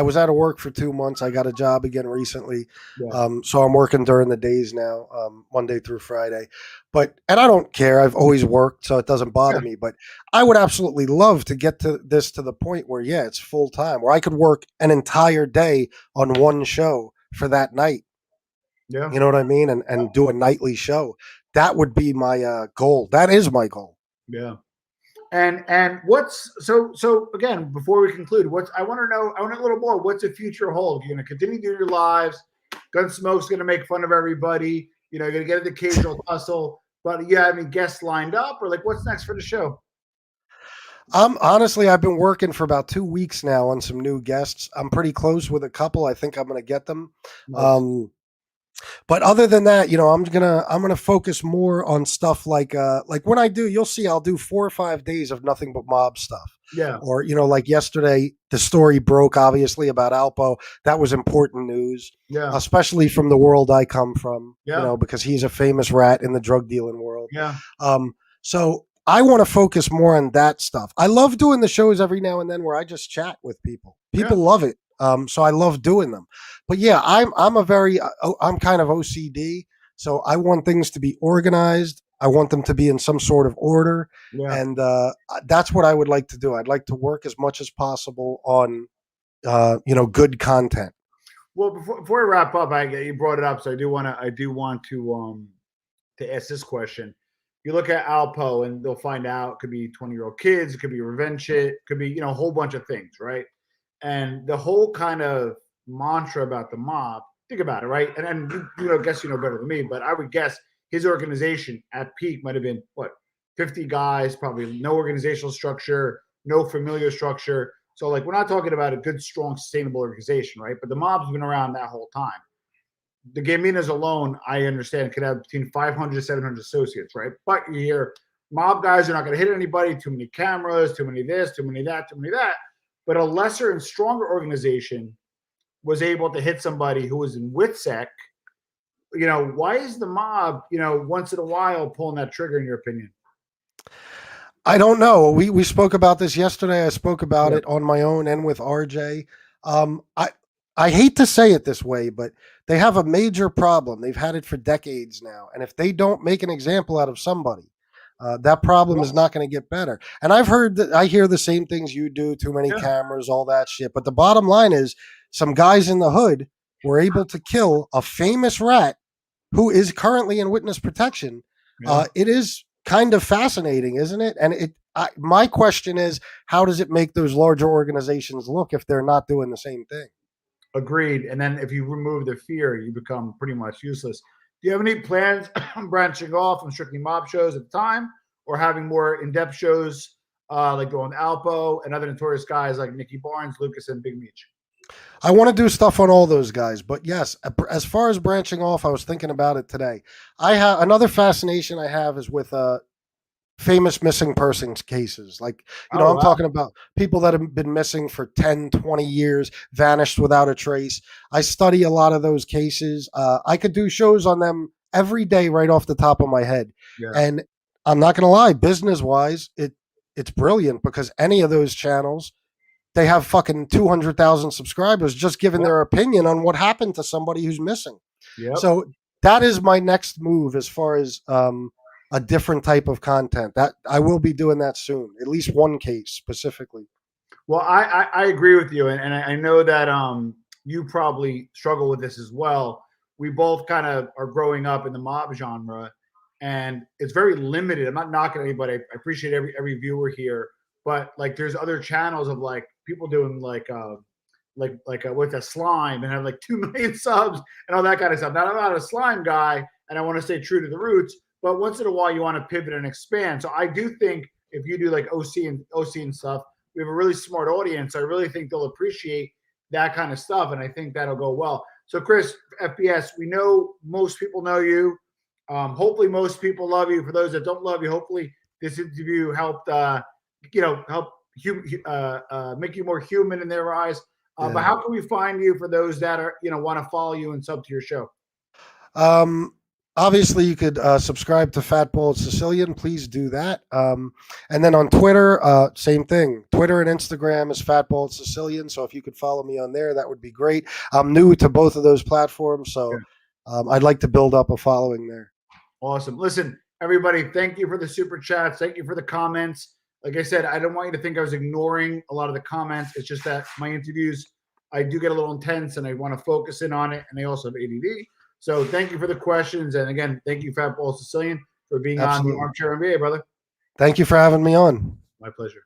was out of work for 2 months. I got a job again recently. Yeah. So I'm working during the days now, Monday through Friday. And I don't care. I've always worked, so it doesn't bother me. But I would absolutely love to get to the point where, it's full time, where I could work an entire day on one show for that night. Yeah. You know what I mean? And do a nightly show. That would be my goal. That is my goal. Yeah. And what's so again, before we conclude, I want a little more. What's the future hold? You're gonna continue to do your lives. Gunsmoke's gonna make fun of everybody. You're gonna get an occasional tussle, but you have any guests lined up, or like what's next for the show? Honestly, I've been working for about 2 weeks now on some new guests. I'm pretty close with a couple. I think I'm gonna get them. Nice. But other than that, I'm gonna focus more on stuff like when I do, you'll see I'll do 4 or 5 days of nothing but mob stuff. Yeah. Or like yesterday, the story broke obviously about Alpo. That was important news. Yeah. Especially from the world I come from. Yeah. Because he's a famous rat in the drug dealing world. Yeah. So I want to focus more on that stuff. I love doing the shows every now and then where I just chat with people. People love it. So I love doing them. But I'm kind of OCD. So I want things to be organized. I want them to be in some sort of order. Yeah. And that's what I would like to do. I'd like to work as much as possible on, good content. Well, before we wrap up, you brought it up, so I do want to ask this question. You look at Alpo, and they'll find out it could be 20-year-old kids, it could be revenge shit, it could be a whole bunch of things, right? And the whole kind of mantra about the mob, think about it, right? And you guess better than me, but I would guess his organization at peak might have been 50 guys, probably no organizational structure, no familiar structure. So like we're not talking about a good, strong, sustainable organization, right? But the mob's been around that whole time. The Gaminas alone, I understand, could have between 500 to 700 associates, right? But you hear mob guys are not going to hit anybody, too many cameras, too many this, too many that, too many that. But a lesser and stronger organization was able to hit somebody who was in WITSEC. Why is the mob, once in a while pulling that trigger, in your opinion? I don't know. We spoke about this yesterday. I spoke about it on my own and with RJ. I hate to say it this way, but they have a major problem. They've had it for decades now. And if they don't make an example out of somebody, that problem is not going to get better. And I hear the same things you do, too many cameras, all that shit. But the bottom line is some guys in the hood were able to kill a famous rat who is currently in witness protection. It is kind of fascinating, isn't it? And my question is, how does it make those larger organizations look if they're not doing the same thing? Agreed. And then if you remove the fear, you become pretty much useless. Do you have any plans on branching off from strictly mob shows at the time, or having more in-depth shows like going to Alpo and other notorious guys like Nicky Barnes, Lucas, and Big Meech? I want to do stuff on all those guys, but yes, as far as branching off, I was thinking about it today. I have another fascination I have is with famous missing persons cases. Like, Oh I'm wow. talking about people that have been missing for 10, 20 years, vanished without a trace. I study a lot of those cases. I could do shows on them every day right off the top of my head. Yeah. And I'm not going to lie, business wise, it's brilliant because any of those channels, they have fucking 200,000 subscribers just giving Yep. their opinion on what happened to somebody who's missing. Yep. So that is my next move as far as a different type of content. That I will be doing that soon. At least one case specifically. Well, I agree with you, and I know that you probably struggle with this as well. We both kind of are growing up in the mob genre, and it's very limited. I'm not knocking anybody. I appreciate every viewer here, but like there's other channels of like people doing like what's a slime and have like 2 million subs and all that kind of stuff. Now I'm not a slime guy, and I want to stay true to the roots, but once in a while you want to pivot and expand. So I do think if you do like OC and stuff, we have a really smart audience. I really think they'll appreciate that kind of stuff, and I think that'll go well. So, Chris, FBS, we know most people know you. Hopefully, most people love you. For those that don't love you, hopefully, this interview helped, help make you more human in their eyes. But Yeah. how can we find you for those that are, want to follow you and sub to your show? Um, Obviously, you could subscribe to Fat Bald Sicilian. Please do that. And then on Twitter, same thing. Twitter and Instagram is Fat Bald Sicilian. So if you could follow me on there, that would be great. I'm new to both of those platforms, so I'd like to build up a following there. Awesome. Listen, everybody, thank you for the super chats. Thank you for the comments. Like I said, I don't want you to think I was ignoring a lot of the comments. It's just that my interviews, I do get a little intense and I want to focus in on it. And I also have ADD. So thank you for the questions. And again, thank you, Fat Ball Sicilian, for being on the Absolutely. Armchair MBA, brother. Thank you for having me on. My pleasure.